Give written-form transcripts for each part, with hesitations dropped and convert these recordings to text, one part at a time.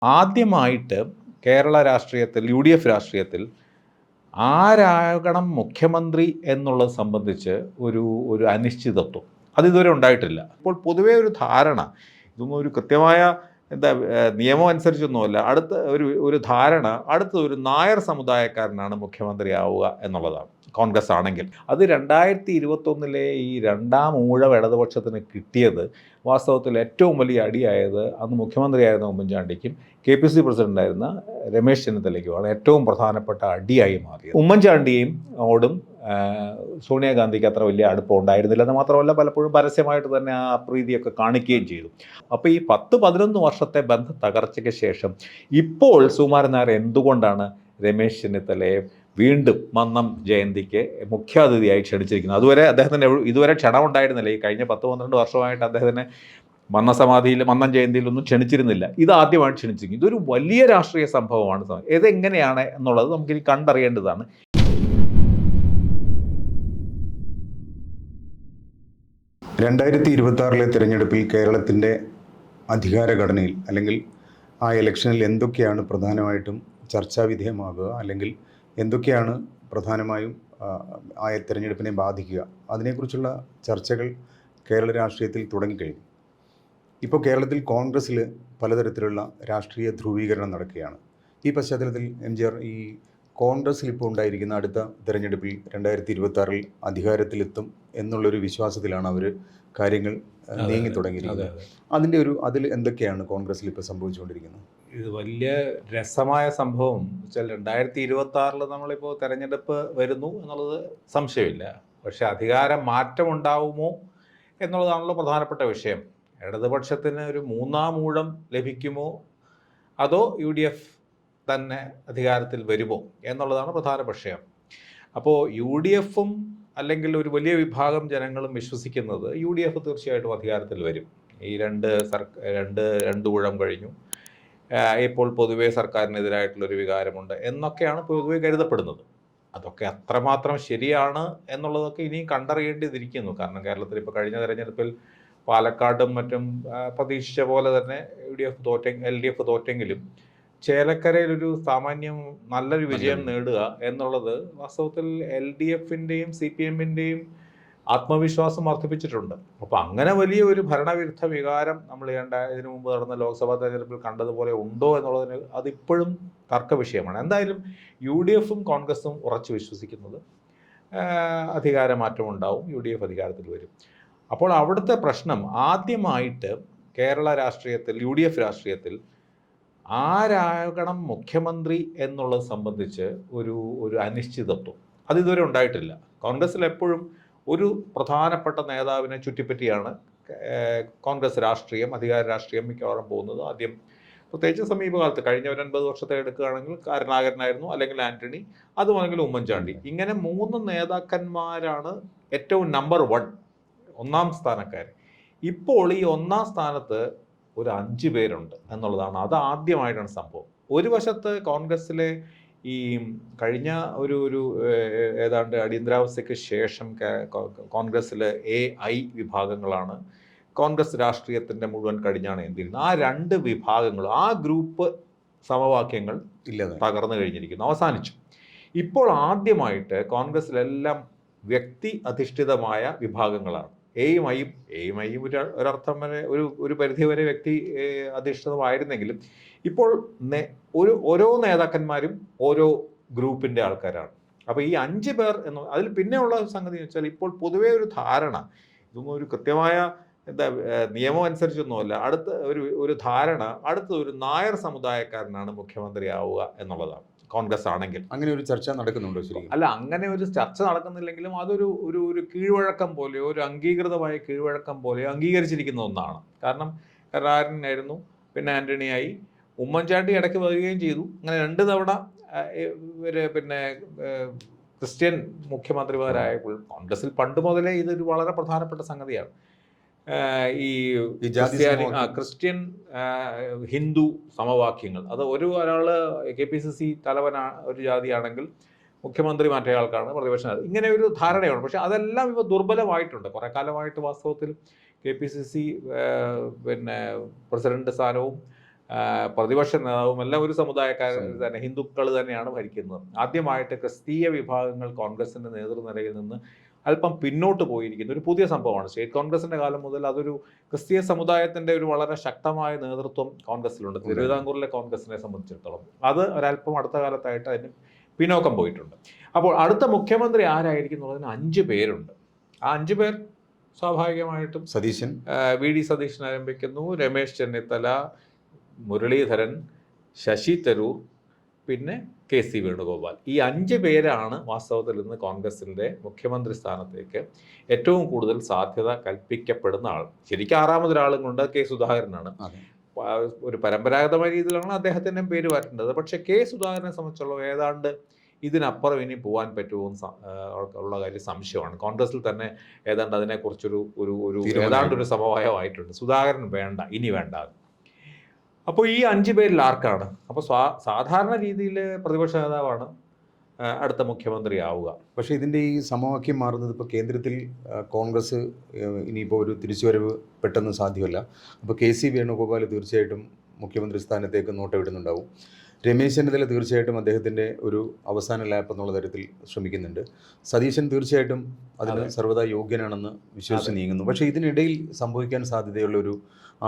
ആദ്യമായിട്ട് കേരള രാഷ്ട്രീയത്തിൽ UDF രാഷ്ട്രീയത്തിൽ ആരാകണം മുഖ്യമന്ത്രി എന്നുള്ളത് സംബന്ധിച്ച് ഒരു ഒരു അനിശ്ചിതത്വം അതിതുവരെ ഉണ്ടായിട്ടില്ല. ഇപ്പോൾ പൊതുവേ ഒരു ധാരണ, ഇതൊന്നും ഒരു കൃത്യമായ നിയമം അനുസരിച്ചൊന്നുമല്ല, അടുത്ത ഒരു ധാരണ അടുത്ത ഒരു നായർ സമുദായക്കാരനാണ് മുഖ്യമന്ത്രിയാവുക എന്നുള്ളതാണ്. കോൺഗ്രസ് ആണെങ്കിൽ അത് 2021 ഈ രണ്ടാം ഊഴം ഇടതുപക്ഷത്തിന് കിട്ടിയത് വാസ്തവത്തിൽ ഏറ്റവും വലിയ അടിയായത് അന്ന് മുഖ്യമന്ത്രിയായിരുന്ന ഉമ്മൻചാണ്ടിക്കും KPC പ്രസിഡൻ്റായിരുന്ന രമേശ് ചെന്നിത്തലയ്ക്കുമാണ് ഏറ്റവും പ്രധാനപ്പെട്ട അടിയായി മാറിയത്. ഉമ്മൻചാണ്ടിയും ഓടും സോണിയാഗാന്ധിക്ക് അത്ര വലിയ അടുപ്പം ഉണ്ടായിരുന്നില്ലെന്ന് മാത്രമല്ല പലപ്പോഴും പരസ്യമായിട്ട് തന്നെ ആ അപ്രീതിയൊക്കെ കാണിക്കുകയും ചെയ്തു. അപ്പോൾ ഈ 10-11 വർഷത്തെ ബന്ധ തകർച്ചയ്ക്ക് ശേഷം ഇപ്പോൾ സുകുമാരൻ നായർ എന്തുകൊണ്ടാണ് രമേശ് ചെന്നിത്തലയെ വീണ്ടും മന്നം ജയന്തിക്ക് മുഖ്യാതിഥിയായി ക്ഷണിച്ചിരിക്കുന്നത്? അതുവരെ അദ്ദേഹത്തിന് ഇതുവരെ ക്ഷണമുണ്ടായിരുന്നില്ല. ഈ കഴിഞ്ഞ 10-12 വർഷമായിട്ട് അദ്ദേഹത്തിന് മന്നം ജയന്തിയിലൊന്നും ക്ഷണിച്ചിരുന്നില്ല. ഇതാദ്യമായിട്ട് ക്ഷണിച്ചിരിക്കുന്നത്. ഇതൊരു വലിയ രാഷ്ട്രീയ സംഭവമാണ്. ഇതെങ്ങനെയാണ് എന്നുള്ളത് നമുക്കിനി കണ്ടറിയേണ്ടതാണ്. തിരഞ്ഞെടുപ്പിൽ കേരളത്തിൻ്റെ അധികാരഘടനയിൽ അല്ലെങ്കിൽ ആ ഇലക്ഷനിൽ എന്തൊക്കെയാണ് പ്രധാനമായിട്ടും ചർച്ചാവിധേയമാകുക, അല്ലെങ്കിൽ എന്തൊക്കെയാണ് പ്രധാനമായും ആ തിരഞ്ഞെടുപ്പിനെ ബാധിക്കുക, അതിനെക്കുറിച്ചുള്ള ചർച്ചകൾ കേരള രാഷ്ട്രീയത്തിൽ തുടങ്ങിക്കഴിഞ്ഞു. ഇപ്പോൾ കേരളത്തിൽ കോൺഗ്രസ്സിൽ പലതരത്തിലുള്ള രാഷ്ട്രീയ ധ്രുവീകരണം നടക്കുകയാണ്. ഈ പശ്ചാത്തലത്തിൽ MJR, ഈ കോൺഗ്രസ്സിൽ ഇപ്പോൾ ഉണ്ടായിരിക്കുന്ന അടുത്ത തിരഞ്ഞെടുപ്പിൽ 2026 അധികാരത്തിലെത്തും എന്നുള്ളൊരു വിശ്വാസത്തിലാണ് അവർ കാര്യങ്ങൾ നീങ്ങി തുടങ്ങിയിരിക്കുന്നത്. അതിൽ എന്തൊക്കെയാണ് കോൺഗ്രസ്സിൽ ഇപ്പോൾ സംഭവിച്ചുകൊണ്ടിരിക്കുന്നത്? ഇത് വലിയ രസമായ സംഭവം വെച്ചാൽ 2026 നമ്മളിപ്പോൾ തെരഞ്ഞെടുപ്പ് വരുന്നു എന്നുള്ളത് സംശയമില്ല. പക്ഷേ അധികാര മാറ്റം ഉണ്ടാവുമോ എന്നുള്ളതാണല്ലോ പ്രധാനപ്പെട്ട വിഷയം. ഇടതുപക്ഷത്തിന് ഒരു മൂന്നാം ഊഴം ലഭിക്കുമോ അതോ UDF തന്നെ അധികാരത്തിൽ വരുമോ എന്നുള്ളതാണ് പ്രധാന വിഷയം. അപ്പോൾ UDFും അല്ലെങ്കിൽ ഒരു വലിയ വിഭാഗം ജനങ്ങളും വിശ്വസിക്കുന്നത് UDF തീർച്ചയായിട്ടും അധികാരത്തിൽ വരും. ഈ രണ്ട് ഊഴം കഴിഞ്ഞു, ഇപ്പോൾ പൊതുവേ സർക്കാരിനെതിരായിട്ടുള്ളൊരു വികാരമുണ്ട് എന്നൊക്കെയാണ് പൊതുവെ കരുതപ്പെടുന്നത്. അതൊക്കെ അത്രമാത്രം ശരിയാണ് എന്നുള്ളതൊക്കെ ഇനിയും കണ്ടറിയേണ്ടിയിരിക്കുന്നു. കാരണം കേരളത്തിൽ ഇപ്പോൾ കഴിഞ്ഞ തെരഞ്ഞെടുപ്പിൽ പാലക്കാടും മറ്റും പ്രതീക്ഷിച്ച പോലെ തന്നെ LDF തോറ്റെങ്കിലും ചേലക്കരയിലൊരു സാമാന്യം നല്ലൊരു വിജയം നേടുക എന്നുള്ളത് വാസ്തവത്തിൽ LDFിൻ്റെയും CPMൻ്റെയും ആത്മവിശ്വാസം വർദ്ധിപ്പിച്ചിട്ടുണ്ട്. അപ്പോൾ അങ്ങനെ വലിയ ഒരു ഭരണവിരുദ്ധ വികാരം നമ്മൾ ഇതിനു മുമ്പ് നടന്ന ലോക്സഭാ തെരഞ്ഞെടുപ്പിൽ കണ്ടതുപോലെ ഉണ്ടോ എന്നുള്ളതിന് അതിപ്പോഴും തർക്ക വിഷയമാണ്. എന്തായാലും UDFും കോൺഗ്രസും ഉറച്ചു വിശ്വസിക്കുന്നത് അധികാരമാറ്റം ഉണ്ടാവും, UDF അധികാരത്തിൽ വരും. അപ്പോൾ അവിടുത്തെ പ്രശ്നം ആദ്യമായിട്ട് കേരള രാഷ്ട്രീയത്തിൽ UDF രാഷ്ട്രീയത്തിൽ ആരാകണം മുഖ്യമന്ത്രി എന്നുള്ളത് സംബന്ധിച്ച് ഒരു അനിശ്ചിതത്വം അതിതുവരെ ഉണ്ടായിട്ടില്ല. കോൺഗ്രസ്സിൽ എപ്പോഴും ഒരു പ്രധാനപ്പെട്ട നേതാവിനെ ചുറ്റിപ്പറ്റിയാണ് കോൺഗ്രസ് രാഷ്ട്രീയം, അധികാര രാഷ്ട്രീയം മിക്കവാറും പോകുന്നത്. ആദ്യം പ്രത്യേകിച്ച് സമീപകാലത്ത് കഴിഞ്ഞ ഒരു 50 വർഷത്തെ എടുക്കുകയാണെങ്കിൽ കരുണാകരനായിരുന്നു, അല്ലെങ്കിൽ ആന്റണി, അതുമല്ലെങ്കിൽ ഉമ്മൻചാണ്ടി. ഇങ്ങനെ 3 നേതാക്കന്മാരാണ് ഏറ്റവും നമ്പർ 1 ഒന്നാം സ്ഥാനക്കാർ. ഇപ്പോൾ ഈ ഒന്നാം സ്ഥാനത്ത് ഒരു 5 പേരുണ്ട് എന്നുള്ളതാണ്. അത് ആദ്യമായിട്ടാണ് സംഭവം. ഒരു വശത്ത് കോൺഗ്രസ്സിലെ ഈ കഴിഞ്ഞ ഒരു ഏതാണ്ട് അടിയന്തരാവസ്ഥയ്ക്ക് ശേഷം കോൺഗ്രസ്സിലെ AI വിഭാഗങ്ങളാണ് കോൺഗ്രസ് രാഷ്ട്രീയത്തിൻ്റെ മുഴുവൻ കടിഞ്ഞാണ് എന്തിരുന്നത്. ആ 2 വിഭാഗങ്ങൾ, ആ ഗ്രൂപ്പ് സമവാക്യങ്ങൾ തകർന്നു കഴിഞ്ഞിരിക്കുന്നു, അവസാനിച്ചു. ഇപ്പോൾ ആദ്യമായിട്ട് കോൺഗ്രസ്സിലെല്ലാം വ്യക്തി അധിഷ്ഠിതമായ വിഭാഗങ്ങളാണ്. എയും ഐയും ഒരർത്ഥം വരെ ഒരു പരിധി വരെ വ്യക്തി അധിഷ്ഠിതമായിരുന്നെങ്കിലും ഇപ്പോൾ ഓരോ നേതാക്കന്മാരും ഓരോ ഗ്രൂപ്പിൻ്റെ ആൾക്കാരാണ്. അപ്പോൾ ഈ 5 പേർ അതിൽ പിന്നെയുള്ള സംഗതി എന്ന് വെച്ചാൽ ഇപ്പോൾ പൊതുവേ ഒരു ധാരണ, ഇതൊന്നും ഒരു കൃത്യമായ നിയമം അനുസരിച്ചൊന്നുമല്ല, ഒരു ധാരണ അടുത്ത ഒരു നായർ സമുദായക്കാരനാണ് മുഖ്യമന്ത്രിയാവുക എന്നുള്ളതാണ്. കോൺഗ്രസ് ആണെങ്കിൽ അങ്ങനെ ഒരു ചർച്ച നടക്കുന്നുണ്ടോ? ശരി, അല്ല, അങ്ങനെ ഒരു ചർച്ച നടക്കുന്നില്ലെങ്കിലും അതൊരു കീഴ്വഴക്കം പോലെയോ ഒരു അംഗീകൃതമായ കീഴ്വഴക്കം പോലെയോ അംഗീകരിച്ചിരിക്കുന്ന ഒന്നാണ്. കാരണം കരുണാകരനായിരുന്നു, പിന്നെ ആന്റണിയായി, ഉമ്മൻചാണ്ടി ഇടയ്ക്ക് വരികയും ചെയ്തു. അങ്ങനെ 2 തവണ പിന്നെ ക്രിസ്ത്യൻ മുഖ്യമന്ത്രിമാരായപ്പോൾ കോൺഗ്രസിൽ പണ്ട് മുതലേ ഇതൊരു വളരെ പ്രധാനപ്പെട്ട സംഗതിയാണ്. ഈ ക്രിസ്ത്യൻ ഹിന്ദു സമവാക്യങ്ങൾ, അത് ഒരാൾ KPCC തലവനാണ് ഒരു ജാതിയാണെങ്കിൽ മുഖ്യമന്ത്രി മറ്റേയാൾക്കാണ് പ്രതിപക്ഷം, ഇങ്ങനെ ഒരു ധാരണയാണ്. പക്ഷെ അതെല്ലാം ഇപ്പോൾ ദുർബലമായിട്ടുണ്ട്. കുറേ കാലമായിട്ട് വാസ്തവത്തിൽ KPCC പിന്നെ പ്രസിഡന്റ് സ്ഥാനവും പ്രതിപക്ഷ നേതാവും എല്ലാം ഒരു സമുദായക്കാർ തന്നെ, ഹിന്ദുക്കൾ തന്നെയാണ് ഭരിക്കുന്നത്. ആദ്യമായിട്ട് ക്രിസ്തീയ വിഭാഗങ്ങൾ കോൺഗ്രസിന്റെ നേതൃനിരയിൽ നിന്ന് അല്പം പിന്നോട്ട് പോയിരിക്കുന്ന ഒരു പുതിയ സംഭവമാണ്. സ്റ്റേറ്റ് കോൺഗ്രസിന്റെ കാലം മുതൽ അതൊരു ക്രിസ്തീയ സമുദായത്തിന്റെ ഒരു വളരെ ശക്തമായ നേതൃത്വം കോൺഗ്രസിലുണ്ട്. തിരുവിതാംകൂറിലെ കോൺഗ്രസിനെ സംബന്ധിച്ചിടത്തോളം അത് ഒരല്പം അടുത്ത കാലത്തായിട്ട് അതിന് പിന്നോക്കം പോയിട്ടുണ്ട്. അപ്പോൾ അടുത്ത മുഖ്യമന്ത്രി ആരായിരിക്കും എന്നുള്ളതിന് 5 പേരുണ്ട്. ആ 5 പേർ സ്വാഭാവികമായിട്ടും സതീശൻ, വി ഡി സതീശൻ ആരംഭിക്കുന്നു, രമേശ് ചെന്നിത്തല, മുരളീധരൻ, ശശി തരൂർ, പിന്നെ കെ സി വേണുഗോപാൽ. ഈ 5 പേരാണ് വാസ്തവത്തിൽ ഇന്ന് കോൺഗ്രസിൻ്റെ മുഖ്യമന്ത്രി സ്ഥാനത്തേക്ക് ഏറ്റവും കൂടുതൽ സാധ്യത കൽപ്പിക്കപ്പെടുന്ന ആൾ. ശരിക്കും 6ാമതൊരാളും കൊണ്ട് കെ സുധാകരനാണ്. ഒരു പരമ്പരാഗതമായ രീതിയിലാണ് അദ്ദേഹത്തിൻ്റെ പേര് വരേണ്ടത്. പക്ഷേ കെ സുധാകരനെ സംബന്ധിച്ചുള്ള ഏതാണ്ട് ഇതിനപ്പുറം ഇനി പോകാൻ പറ്റുമോ ഉള്ള കാര്യം സംശയമാണ്. കോൺഗ്രസിൽ തന്നെ ഏതാണ്ട് അതിനെക്കുറിച്ചൊരു ഏതാണ്ടൊരു സമവായമായിട്ടുണ്ട്. സുധാകരൻ വേണ്ട, ഇനി വേണ്ട. അപ്പോൾ ഈ 5 പേരിൽ ആർക്കാണ്? അപ്പോൾ സാധാരണ രീതിയിൽ പ്രതിപക്ഷ നേതാവാണ് അടുത്ത മുഖ്യമന്ത്രി ആവുക. പക്ഷേ ഇതിൻ്റെ ഈ സമവാക്യം മാറുന്നത് ഇപ്പോൾ കേന്ദ്രത്തിൽ കോൺഗ്രസ് ഇനിയിപ്പോൾ ഒരു തിരിച്ചുവരവ് പെട്ടെന്ന് സാധ്യമല്ല. അപ്പോൾ കെ സി വേണുഗോപാൽ തീർച്ചയായിട്ടും മുഖ്യമന്ത്രി സ്ഥാനത്തേക്ക് നോട്ടമിടുന്നുണ്ടാവും. രമേശ് ചെന്നിത്തല തീർച്ചയായിട്ടും അദ്ദേഹത്തിൻ്റെ ഒരു അവസാന ലാപ്പ് എന്നുള്ള തരത്തിൽ ശ്രമിക്കുന്നുണ്ട്. സതീശൻ തീർച്ചയായിട്ടും അതിന് സർവ്വതാ യോഗ്യനാണെന്ന് വിശ്വസിച്ച് നീങ്ങുന്നു. പക്ഷേ ഇതിനിടയിൽ സംഭവിക്കാൻ സാധ്യതയുള്ള ഒരു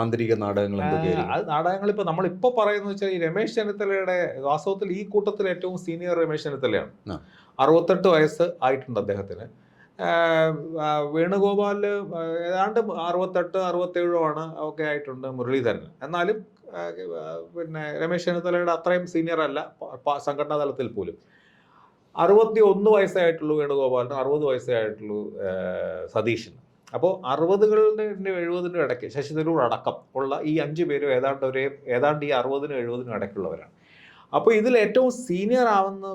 ആന്തരിക നാടകങ്ങൾ എന്തൊക്കെയായിരിക്കും? അത് നാടകങ്ങൾ ഇപ്പോൾ നമ്മളിപ്പോൾ പറയുന്നത് വെച്ചാൽ ഈ രമേശ് ചെന്നിത്തലയുടെ വാസ്തവത്തിൽ ഈ കൂട്ടത്തിൽ ഏറ്റവും സീനിയർ രമേശ് ചെന്നിത്തലയാണ്. 68 വയസ്സ് ആയിട്ടുണ്ട് അദ്ദേഹത്തിന്. വേണുഗോപാൽ ഏതാണ്ട് 68, 67 ഒക്കെ ആയിട്ടുണ്ട് മുരളീധരൻ. എന്നാലും പിന്നെ രമേശ് ചെന്നിത്തലയുടെ അത്രയും സീനിയർ അല്ല സംഘടനാ തലത്തിൽ പോലും. 61 വയസ്സേ ആയിട്ടുള്ളൂ വേണുഗോപാലിന്, 60 വയസ്സേ ആയിട്ടുള്ളൂ സതീഷിന്. അപ്പോൾ 60കളുടെ 70നും ഇടയ്ക്ക് ശശി തരൂർ അടക്കം ഉള്ള ഈ 5 പേരും ഏതാണ്ട് ഈ 60നും 70നും ഇടയ്ക്കുള്ളവരാണ്. അപ്പോൾ ഇതിൽ ഏറ്റവും സീനിയർ ആവുന്ന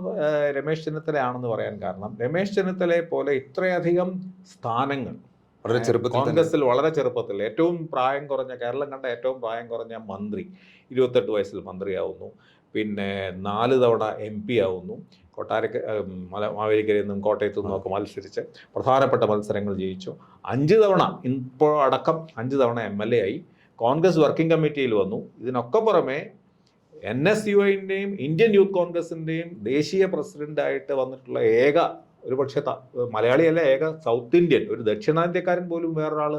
രമേശ് ചെന്നിത്തലയാണെന്ന് പറയാൻ കാരണം രമേശ് ചെന്നിത്തലയെ പോലെ ഇത്രയധികം സ്ഥാനങ്ങൾ വളരെ ചെറുപ്പത്തിൽ കോൺഗ്രസിൽ വളരെ ചെറുപ്പത്തിൽ ഏറ്റവും പ്രായം കുറഞ്ഞ, കേരളം കണ്ട ഏറ്റവും പ്രായം കുറഞ്ഞ മന്ത്രി 28 വയസ്സിൽ മന്ത്രിയാവുന്നു. പിന്നെ 4 തവണ MP ആവുന്നു. മാവേലിക്കരയിൽ നിന്നും കോട്ടയത്തു നിന്നും ഒക്കെ മത്സരിച്ച് പ്രധാനപ്പെട്ട മത്സരങ്ങൾ ജയിച്ചു. 5 തവണ ഇപ്പോൾ അടക്കം 5 തവണ MLA ആയി. കോൺഗ്രസ് വർക്കിംഗ് കമ്മിറ്റിയിൽ വന്നു. ഇതിനൊക്കെ പുറമെ NSUIൻ്റെയും ഇന്ത്യൻ യൂത്ത് കോൺഗ്രസിൻ്റെയും ദേശീയ പ്രസിഡൻ്റായിട്ട് വന്നിട്ടുള്ള ഒരുപക്ഷെ മലയാളിയല്ല, സൗത്ത് ഇന്ത്യൻ, ഒരു ദക്ഷിണാന്ത്യക്കാരൻ പോലും വേറൊരാൾ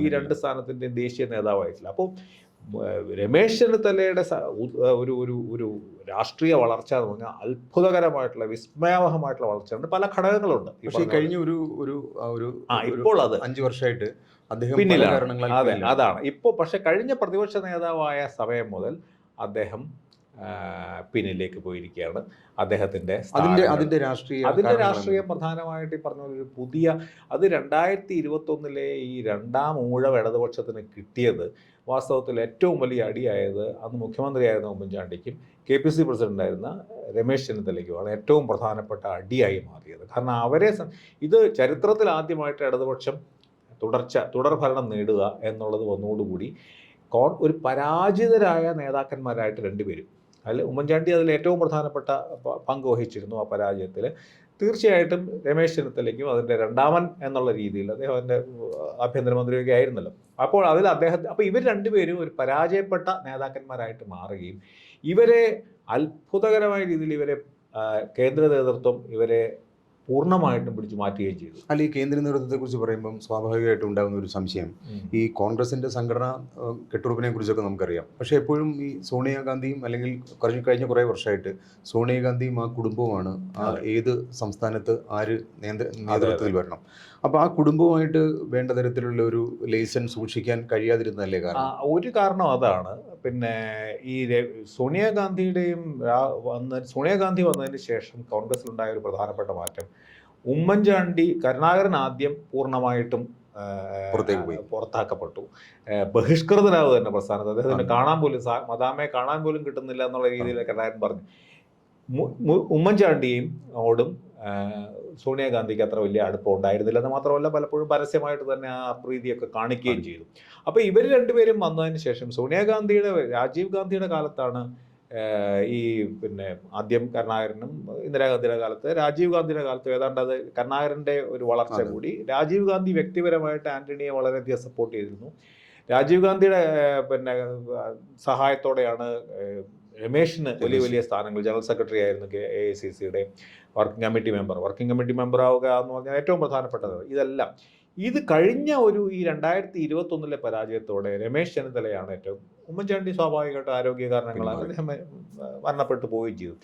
ഈ 2 സ്ഥാനത്തിൻ്റെയും ദേശീയ നേതാവായിട്ടില്ല. അപ്പോൾ രമേശ് ചെന്നിത്തലയുടെ ഒരു രാഷ്ട്രീയ വളർച്ച എന്ന് പറഞ്ഞാൽ അത്ഭുതകരമായിട്ടുള്ള വിസ്മയാവഹമായിട്ടുള്ള വളർച്ചയുണ്ട്. പല ഘടകങ്ങളുണ്ട്. പക്ഷേ കഴിഞ്ഞ ഇപ്പോൾ അത് 5 വർഷമായിട്ട് അദ്ദേഹം പിന്നിലാണ്. അതെ, അതാണ് ഇപ്പോൾ. പക്ഷെ കഴിഞ്ഞ പ്രതിപക്ഷ നേതാവായ സമയം മുതൽ അദ്ദേഹം പിന്നിലേക്ക് പോയിരിക്കുകയാണ്. അദ്ദേഹത്തിൻ്റെ അതിൻ്റെ രാഷ്ട്രീയം പ്രധാനമായിട്ട് ഈ പറഞ്ഞ ഒരു പുതിയ, അത് 2021 ഈ 2ാം ഊഴം ഇടതുപക്ഷത്തിന് കിട്ടിയത് വാസ്തവത്തിൽ ഏറ്റവും വലിയ അടിയായത് അന്ന് മുഖ്യമന്ത്രിയായിരുന്ന ഉമ്മൻചാണ്ടിക്കും KPC പ്രസിഡന്റായിരുന്ന രമേശ് ചെന്നിത്തലയ്ക്കുമാണ് ഏറ്റവും പ്രധാനപ്പെട്ട അടിയായി മാറിയത്. കാരണം ഇത് ചരിത്രത്തിൽ ആദ്യമായിട്ട് ഇടതുപക്ഷം തുടർഭരണം നേടുക എന്നുള്ളത് വന്നതോടുകൂടി ഒരു പരാജിതരായ നേതാക്കന്മാരായിട്ട് 2 പേരും, ഉമ്മൻചാണ്ടി അതിൽ ഏറ്റവും പ്രധാനപ്പെട്ട പങ്ക് വഹിച്ചിരുന്നു. ആ പരാജയത്തിൽ തീർച്ചയായിട്ടും രമേശ് ചെന്നിത്തലയ്ക്കും അതിൻ്റെ 2ാമൻ എന്നുള്ള രീതിയിൽ അദ്ദേഹം അതിൻ്റെ ആഭ്യന്തരമന്ത്രിയൊക്കെ ആയിരുന്നല്ലോ. അപ്പോൾ അപ്പോൾ ഇവർ 2 പേരും ഒരു പരാജയപ്പെട്ട നേതാക്കന്മാരായിട്ട് മാറുകയും ഇവരെ അത്ഭുതകരമായ രീതിയിൽ കേന്ദ്ര നേതൃത്വം ഇവരെ പൂർണ്ണമായിട്ടും പിടിച്ചു മാറ്റുകയും ചെയ്തു. അല്ല, ഈ കേന്ദ്ര നേതൃത്വത്തെക്കുറിച്ച് പറയുമ്പം സ്വാഭാവികമായിട്ടും ഉണ്ടാകുന്ന ഒരു സംശയം, ഈ കോൺഗ്രസിൻ്റെ സംഘടനാ കെട്ടുറപ്പിനെ കുറിച്ചൊക്കെ നമുക്കറിയാം. പക്ഷേ എപ്പോഴും ഈ സോണിയാഗാന്ധിയും അല്ലെങ്കിൽ കഴിഞ്ഞ കുറേ വർഷമായിട്ട് സോണിയാഗാന്ധിയും ആ കുടുംബവുമാണ് ഏത് സംസ്ഥാനത്ത് ആര് നേതൃത്വത്തിൽ വരണം. അപ്പോൾ ആ കുടുംബവുമായിട്ട് വേണ്ട തരത്തിലുള്ള ഒരു ലൈസൻസ് സൂക്ഷിക്കാൻ കഴിയാതിരുന്നതല്ലേ കാരണം? ഒരു കാരണം അതാണ്. പിന്നെ ഈ സോണിയാഗാന്ധി വന്നതിന് ശേഷം കോൺഗ്രസിലുണ്ടായ ഒരു പ്രധാനപ്പെട്ട മാറ്റം, കരുണാകരൻ ആദ്യം പൂർണ്ണമായിട്ടും പുറത്താക്കപ്പെട്ടു, ബഹിഷ്കൃതനാവുക തന്നെ പ്രസ്ഥാനത്ത്. അദ്ദേഹത്തിന് മദാമയെ കാണാൻ പോലും കിട്ടുന്നില്ല എന്നുള്ള രീതിയിൽ കരുണാകരൻ പറഞ്ഞു. ഉമ്മൻചാണ്ടിയോടും സോണിയാഗാന്ധിക്ക് അത്ര വലിയ അടുപ്പം ഉണ്ടായിരുന്നില്ല എന്ന് മാത്രമല്ല പലപ്പോഴും പരസ്യമായിട്ട് തന്നെ ആ അപ്രീതിയൊക്കെ കാണിക്കുകയും ചെയ്തു. അപ്പോൾ ഇവർ 2 പേരും വന്നതിന് ശേഷം രാജീവ് ഗാന്ധിയുടെ കാലത്താണ് പിന്നെ ആദ്യം കരുണാകരനും ഇന്ദിരാഗാന്ധിയുടെ കാലത്ത്, രാജീവ് ഗാന്ധിയുടെ കാലത്ത് ഏതാണ്ട് അത് കരുണാകരൻ്റെ ഒരു വളർച്ച കൂടി. രാജീവ് ഗാന്ധി വ്യക്തിപരമായിട്ട് ആന്റണിയെ വളരെയധികം സപ്പോർട്ട് ചെയ്തിരുന്നു. രാജീവ് ഗാന്ധിയുടെ പിന്നെ സഹായത്തോടെയാണ് രമേശിന് വലിയ വലിയ സ്ഥാനങ്ങൾ, ജനറൽ സെക്രട്ടറി ആയിരുന്നു AICCയുടെ, വർക്കിംഗ് കമ്മിറ്റി മെമ്പർ ആവുക എന്ന് പറഞ്ഞാൽ ഏറ്റവും പ്രധാനപ്പെട്ടത്. ഇത് കഴിഞ്ഞ ഈ 2021 പരാജയത്തോടെ രമേശ് ചെന്നിത്തലയാണ് ഏറ്റവും, ഉമ്മൻചാണ്ടി സ്വാഭാവികമായിട്ട് ആരോഗ്യ കാരണങ്ങളാൽ അദ്ദേഹം മരണപ്പെട്ടു പോവുകയും ചെയ്തു.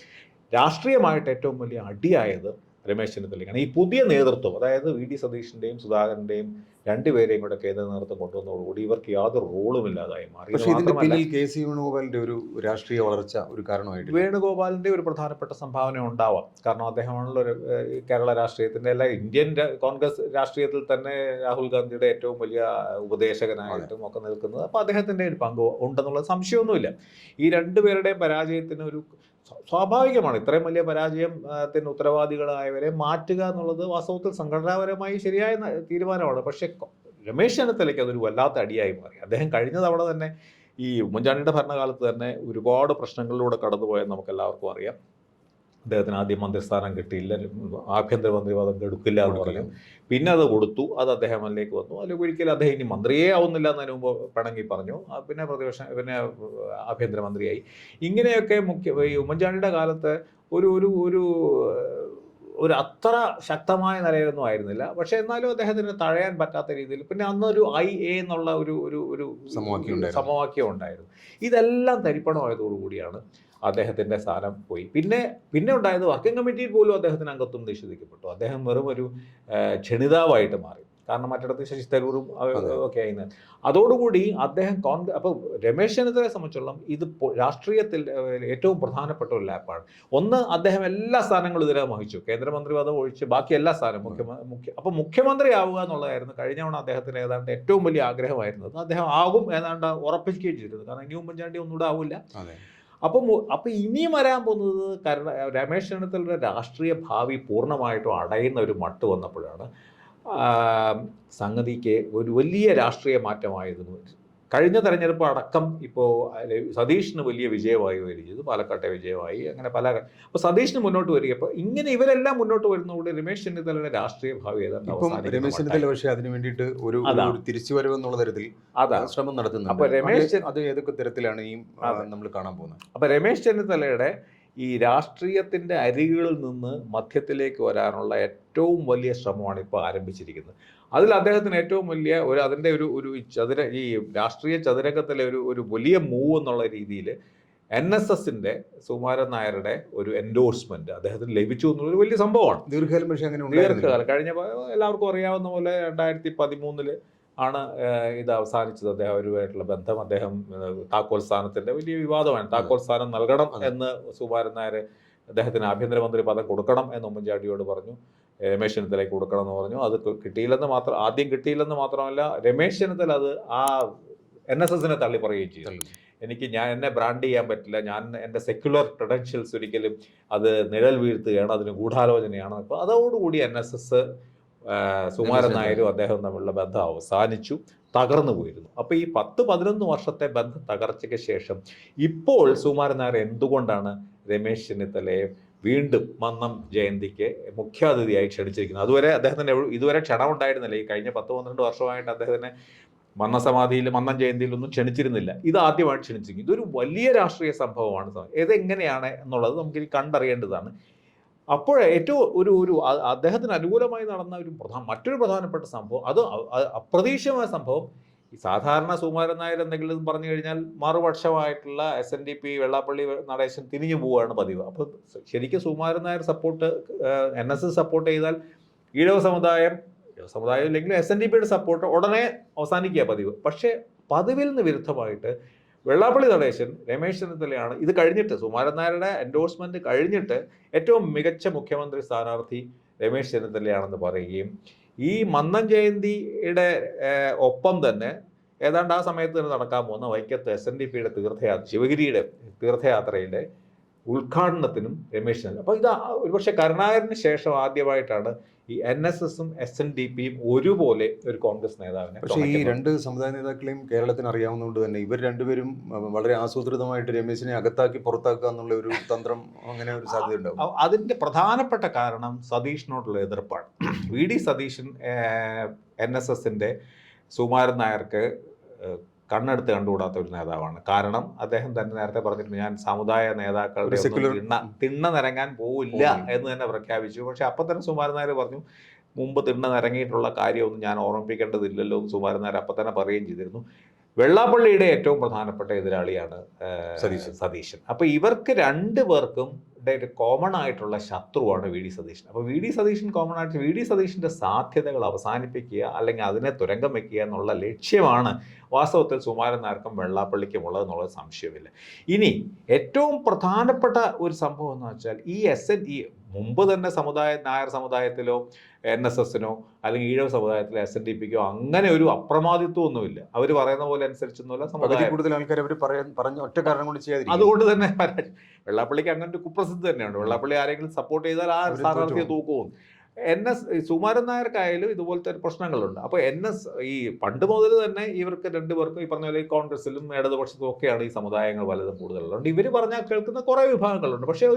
രാഷ്ട്രീയമായിട്ട് ഏറ്റവും വലിയ അടിയായത് രമേശ് ചെന്നിത്തലയ്ക്കാണ്. ഈ പുതിയ നേതൃത്വം, അതായത് VD സതീഷിൻ്റെയും സുധാകരൻ്റെയും രണ്ടുപേരെയും കൂടെ കേന്ദ്ര നേതൃത്വം കൊണ്ടുവന്നതോടുകൂടി ഇവർക്ക് യാതൊരു റോളും ഇല്ലാതായി മാറി. KC വേണുഗോപാലിന്റെ ഒരു രാഷ്ട്രീയ വളർച്ച ഒരു കാരണമായിട്ട് വേണുഗോപാലിന്റെ ഒരു പ്രധാനപ്പെട്ട സംഭാവന ഉണ്ടാവാം. കാരണം അദ്ദേഹമാണല്ലോ കേരള രാഷ്ട്രീയത്തിന്റെ, അല്ല ഇന്ത്യൻ കോൺഗ്രസ് രാഷ്ട്രീയത്തിൽ തന്നെ രാഹുൽ ഗാന്ധിയുടെ ഏറ്റവും വലിയ ഉപദേശകനായിട്ടും ഒക്കെ നിൽക്കുന്നത്. അപ്പോൾ അദ്ദേഹത്തിന്റെ ഒരു പങ്ക് ഉണ്ടെന്നുള്ള സംശയമൊന്നുമില്ല. ഈ രണ്ടുപേരുടെയും പരാജയത്തിന് ഒരു സ്വാഭാവികമാണ്. ഇത്രയും വലിയ പരാജയത്തിന് ഉത്തരവാദികളായവരെ മാറ്റുക എന്നുള്ളത് വാസ്തവത്തിൽ സംഘടനാപരമായി ശരിയായ തീരുമാനമാണ്. പക്ഷേ രമേശ് ചെന്നിത്തലയ്ക്ക് അതൊരു വല്ലാത്ത അടിയായി മാറി. അദ്ദേഹം കഴിഞ്ഞ തവണ തന്നെ ഈ ഉമ്മൻചാണ്ടിയുടെ ഭരണകാലത്ത് തന്നെ ഒരുപാട് പ്രശ്നങ്ങളിലൂടെ കടന്നുപോയെന്ന് നമുക്ക് എല്ലാവർക്കും അറിയാം. അദ്ദേഹത്തിന് ആദ്യം മന്ത്രിസ്ഥാനം കിട്ടിയില്ല, ആഭ്യന്തരമന്ത്രി പദം എടുക്കില്ല എന്ന് പറഞ്ഞു. പിന്നെ അത് കൊടുത്തു, അത് അദ്ദേഹത്തിലേക്ക് വന്നു. അല്ലെങ്കിൽ ഒരിക്കലും അദ്ദേഹം ഇനി മന്ത്രിയേ ആവുന്നില്ല എന്നതിന് മുമ്പ് പിണങ്ങി പറഞ്ഞു. പിന്നെ പിന്നെ ആഭ്യന്തരമന്ത്രിയായി. ഇങ്ങനെയൊക്കെ ഈ ഉമ്മൻചാണ്ടിയുടെ കാലത്ത് ഒരു അത്ര ശക്തമായ നിലയിലൊന്നും ആയിരുന്നില്ല. പക്ഷെ എന്നാലും അദ്ദേഹത്തിന് തഴയാൻ പറ്റാത്ത രീതിയിൽ പിന്നെ അന്നൊരു IA എന്നുള്ള ഒരു സമവാക്യം ഉണ്ടായിരുന്നു. ഇതെല്ലാം തരിപ്പണമായതോടുകൂടിയാണ് അദ്ദേഹത്തിൻ്റെ സ്ഥാനം പോയി. പിന്നെ ഉണ്ടായത് വർക്കിംഗ് കമ്മിറ്റിയിൽ പോലും അദ്ദേഹത്തിന് അംഗത്വം നിഷേധിക്കപ്പെട്ടു. അദ്ദേഹം വെറും ഒരു ക്ഷണിതാവായിട്ട് മാറി. കാരണം മറ്റിടത്ത് ശശി തരൂറും ഒക്കെ ആയിരുന്നു. അതോടുകൂടി അദ്ദേഹം അപ്പോൾ രമേശ് ചെന്നിത്തലയെ സംബന്ധിച്ചോളം ഇത് രാഷ്ട്രീയത്തിൽ ഏറ്റവും പ്രധാനപ്പെട്ട ഒരു ലാപ്പാണ്. ഒന്ന്, അദ്ദേഹം എല്ലാ സ്ഥാനങ്ങളും ഇതിനകം വഹിച്ചു. കേന്ദ്രമന്ത്രി പദം ഒഴിച്ച് ബാക്കി എല്ലാ സ്ഥാനവും അപ്പോൾ മുഖ്യമന്ത്രി ആവുക എന്നുള്ളതായിരുന്നു കഴിഞ്ഞ തവണ അദ്ദേഹത്തിന് ഏതാണ്ട് ഏറ്റവും വലിയ ആഗ്രഹമായിരുന്നത്. അദ്ദേഹം ആകും ഏതാണ്ട് ഉറപ്പിക്കുകയും ചെയ്തിരുന്നു. കാരണം ഇനി ഉമ്മൻചാണ്ടി ഒന്നുകൂടെ ആവില്ല. അപ്പോൾ ഇനിയും വരാൻ പോകുന്നത് രമേശ് ചെന്നിത്തലയുടെ രാഷ്ട്രീയ ഭാവി പൂർണ്ണമായിട്ടും അടയുന്ന ഒരു മട്ട് വന്നപ്പോഴാണ് സംഗതിക്ക് ഒരു വലിയ രാഷ്ട്രീയ മാറ്റമായിരുന്നു. കഴിഞ്ഞ തെരഞ്ഞെടുപ്പ് അടക്കം ഇപ്പോൾ സതീഷിന് വലിയ വിജയമായി വരികയത്, പാലക്കാട്ടെ വിജയമായി, അങ്ങനെ അപ്പോൾ സതീഷിന് മുന്നോട്ട് വരികയപ്പോൾ ഇങ്ങനെ ഇവരെല്ലാം മുന്നോട്ട് വരുന്നതോടെ രമേശ് ചെന്നിത്തലയുടെ രാഷ്ട്രീയ ഭാവി ഏതാണ്ട് രമേശ് ചെന്നിത്തല പക്ഷേ അതിനു വേണ്ടിയിട്ട് ഒരു തിരിച്ചുവരവെന്നുള്ള തരത്തിൽ ശ്രമം നടത്തുന്നു. അപ്പോൾ രമേശ് അത് ഏതൊക്കെ തരത്തിലാണ് ഈ നമ്മൾ കാണാൻ പോകുന്നത്? അപ്പോൾ രമേശ് ചെന്നിത്തലയുടെ ഈ രാഷ്ട്രീയത്തിൻ്റെ അരികുകളിൽ നിന്ന് മധ്യത്തിലേക്ക് വരാനുള്ള ഏറ്റവും വലിയ ശ്രമമാണ് ഇപ്പോൾ ആരംഭിച്ചിരിക്കുന്നത്. അതിൽ അദ്ദേഹത്തിന് ഏറ്റവും വലിയ അതിൻ്റെ ഈ രാഷ്ട്രീയ ചതുരംഗത്തിലെ ഒരു വലിയ മൂവ് എന്നുള്ള രീതിയിൽ NSSന്റെ സുകുമാരൻ നായരുടെ ഒരു എൻഡോഴ്സ്മെന്റ് അദ്ദേഹത്തിന് ലഭിച്ചു എന്നുള്ളൊരു വലിയ സംഭവമാണ്. ദീർഘകാലം കഴിഞ്ഞ എല്ലാവർക്കും അറിയാവുന്ന പോലെ 2013 ആണ് ഇത് അവസാനിച്ചത്. അദ്ദേഹം അവരുമായിട്ടുള്ള ബന്ധം, അദ്ദേഹം താക്കോൽ സ്ഥാനത്തിൻ്റെ വലിയ വിവാദമാണ്. താക്കോൽ സ്ഥാനം നൽകണം എന്ന് സുകുമാരൻ നായർ അദ്ദേഹത്തിന് ആഭ്യന്തരമന്ത്രി പദം കൊടുക്കണം എന്ന് ഉമ്മൻചാണ്ടിയോട് പറഞ്ഞു. രമേശ് ചെന്നിത്തലയ്ക്ക് കൊടുക്കണം എന്ന് പറഞ്ഞു. അത് ആദ്യം കിട്ടിയില്ലെന്ന് മാത്രമല്ല, രമേശ് ചെന്നിത്തല അത് ആ NSSനെ തള്ളി പറയുകയും ചെയ്തു. എന്നെ ബ്രാൻഡ് ചെയ്യാൻ പറ്റില്ല, എൻ്റെ സെക്യുലർ ക്രെഡൻഷ്യൽസ് ഒരിക്കലും അത് നിഴൽ വീഴ്ത്തുകയാണ്, അതിന് ഗൂഢാലോചനയാണ്. അപ്പോൾ അതോടുകൂടി NSS സുകുമാരൻ നായരും അദ്ദേഹം തമ്മിലുള്ള ബന്ധം അവസാനിച്ചു, തകർന്നു പോയിരുന്നു. അപ്പോൾ ഈ 10-11 വർഷത്തെ ബന്ധ തകർച്ചയ്ക്ക് ശേഷം ഇപ്പോൾ സുകുമാരൻ നായർ എന്തുകൊണ്ടാണ് രമേശ് ചെന്നിത്തലയെ വീണ്ടും മന്നം ജയന്തിക്ക് മുഖ്യാതിഥിയായി ക്ഷണിച്ചിരിക്കുന്നത്? അദ്ദേഹത്തിന് ഇതുവരെ ക്ഷണമുണ്ടായിരുന്നില്ല. ഈ കഴിഞ്ഞ 10-12 വർഷമായിട്ട് അദ്ദേഹത്തിന് മന്നം ജയന്തിയിലൊന്നും ക്ഷണിച്ചിരുന്നില്ല. ഇത് ആദ്യമായിട്ട് ക്ഷണിച്ചിരിക്കും. ഇതൊരു വലിയ രാഷ്ട്രീയ സംഭവമാണ്. ഇതെങ്ങനെയാണ് എന്നുള്ളത് നമുക്കിനി കണ്ടറിയേണ്ടതാണ്. അപ്പോൾ ഏറ്റവും അദ്ദേഹത്തിന് അനുകൂലമായി നടന്ന മറ്റൊരു പ്രധാനപ്പെട്ട സംഭവം, അത് അപ്രതീക്ഷിതമായ സംഭവം, ഈ സാധാരണ സുകുമാരൻ നായർ എന്തെങ്കിലും പറഞ്ഞു കഴിഞ്ഞാൽ മറുപക്ഷമായിട്ടുള്ള SNDP വെള്ളാപ്പള്ളി നടേശൻ തിരിഞ്ഞു പോവുകയാണ് പതിവ്. അപ്പോൾ ശരിക്കും സുകുമാരൻ നായർ NSS സപ്പോർട്ട് ചെയ്താൽ ഈഴവ സമുദായം ഇല്ലെങ്കിൽ SNDPയുടെ സപ്പോർട്ട് ഉടനെ അവസാനിക്കുക പതിവ്. പക്ഷേ പതിവിൽ നിന്ന് വിരുദ്ധമായിട്ട് വെള്ളാപ്പള്ളി നടേശൻ രമേശ് ചെന്നിത്തലയാണ് ഇത് കഴിഞ്ഞിട്ട്, സുകുമാരൻ നായരുടെ എൻഡോഴ്സ്മെന്റ് കഴിഞ്ഞിട്ട് ഏറ്റവും മികച്ച മുഖ്യമന്ത്രി സ്ഥാനാർത്ഥി രമേശ് ചെന്നിത്തലയാണെന്ന് പറയുകയും ഈ മന്നം ജയന്തിയുടെ ഒപ്പം തന്നെ ഏതാണ്ട് ആ സമയത്ത് തന്നെ നടക്കാൻ പോകുന്ന വൈക്കത്ത് SNDPയുടെ ശിവഗിരിയുടെ തീർത്ഥയാത്രയുടെ ഉദ്ഘാടനത്തിനും രമേശ് ചെന്നിത്തല. അപ്പോൾ ഇത് ഒരുപക്ഷെ കരുണാകരന് ശേഷം ആദ്യമായിട്ടാണ് ഈ NSSും SNDPയും ഒരുപോലെ ഒരു കോൺഗ്രസ് നേതാവിനെ. പക്ഷേ ഈ രണ്ട് സമുദായ നേതാക്കളെയും കേരളത്തിന് അറിയാവുന്നതുകൊണ്ട് തന്നെ ഇവർ രണ്ടുപേരും വളരെ ആസൂത്രിതമായിട്ട് രമേശിനെ അകത്താക്കി പുറത്താക്കുക എന്നുള്ള ഒരു തന്ത്രം, അങ്ങനെ ഒരു സാധ്യത ഉണ്ടാവും. അതിൻ്റെ പ്രധാനപ്പെട്ട കാരണം സതീഷിനോടുള്ള എതിർപ്പാണ്. VD സതീശൻ NSSന്റെ സുകുമാരൻ നായർക്ക് കണ്ണെടുത്ത് കണ്ടുകൂടാത്ത ഒരു നേതാവാണ്. കാരണം അദ്ദേഹം തന്നെ നേരത്തെ പറഞ്ഞിട്ടുണ്ട്, ഞാൻ സമുദായ നേതാക്കളുടെ തിണ്ണ നിരങ്ങാൻ പോവില്ല എന്ന് തന്നെ പ്രഖ്യാപിച്ചു. പക്ഷെ അപ്പം തന്നെ സുകുമാരൻ നായർ പറഞ്ഞു, മുമ്പ് തിണ്ണ നിരങ്ങിയിട്ടുള്ള കാര്യമൊന്നും ഞാൻ ഓർമ്മിപ്പിക്കേണ്ടതില്ലല്ലോ എന്ന് സുകുമാരൻ നായർ അപ്പം തന്നെ പറയുകയും ചെയ്തിരുന്നു. വെള്ളാപ്പള്ളിയുടെ ഏറ്റവും പ്രധാനപ്പെട്ട എതിരാളിയാണ് സതീശൻ. അപ്പോൾ ഇവർക്ക് രണ്ടു പേർക്കും കോമൺ ആയിട്ടുള്ള ശത്രുവാണ് വി ഡി സതീശൻ. അപ്പോൾ വി ഡി സതീശൻ കോമൺ ആയിട്ട് വി ഡി സതീശൻ്റെ സാധ്യതകൾ അവസാനിപ്പിക്കുക അല്ലെങ്കിൽ അതിനെ തുരങ്കം വയ്ക്കുക എന്നുള്ള ലക്ഷ്യമാണ് വാസ്തവത്തിൽ സുകുമാരൻ നായർക്കും വെള്ളാപ്പള്ളിക്കും ഉള്ളതെന്നുള്ളത് സംശയമില്ല. ഇനി ഏറ്റവും പ്രധാനപ്പെട്ട ഒരു സംഭവം എന്ന് വെച്ചാൽ ഈ മുമ്പ് തന്നെ നായർ സമുദായത്തിലോ NSSനോ അല്ലെങ്കിൽ ഈഴവ സമുദായത്തിലോ SNDPക്കോ അങ്ങനെ ഒരു അപ്രമാദിത്വമൊന്നുമില്ല. അവർ പറയുന്ന പോലെ അനുസരിച്ചൊന്നുമില്ല. സമുദായം കൂടുതൽ ആൾക്കാർ അവർ പറഞ്ഞ ഒറ്റ കാരണം കൊണ്ട് ചെയ്യാതിരിക്കും. അതുകൊണ്ട് തന്നെ വെള്ളാപ്പള്ളിക്ക് അങ്ങനെ ഒരു കുപ്രസിദ്ധി തന്നെയുണ്ട്. വെള്ളാപ്പള്ളി ആരെങ്കിലും സപ്പോർട്ട് ചെയ്താൽ ആ സ്ഥാനാർത്ഥിയെ തൂക്കുമോ. സുകുമാരൻ നായർക്കായാലും ഇതുപോലത്തെ ഒരു പ്രശ്നങ്ങളുണ്ട്. അപ്പോൾ ഈ പണ്ട് മുതൽ തന്നെ ഇവർക്ക് രണ്ടുപേർക്കും ഈ പറഞ്ഞ പോലെ കോൺഗ്രസിലും ഇടതുപക്ഷത്തും ഒക്കെയാണ് ഈ സമുദായങ്ങൾ പലതും കൂടുതലുള്ളത്. ഇവർ പറഞ്ഞാൽ കേൾക്കുന്ന കുറേ വിഭാഗങ്ങളുണ്ട്. പക്ഷേ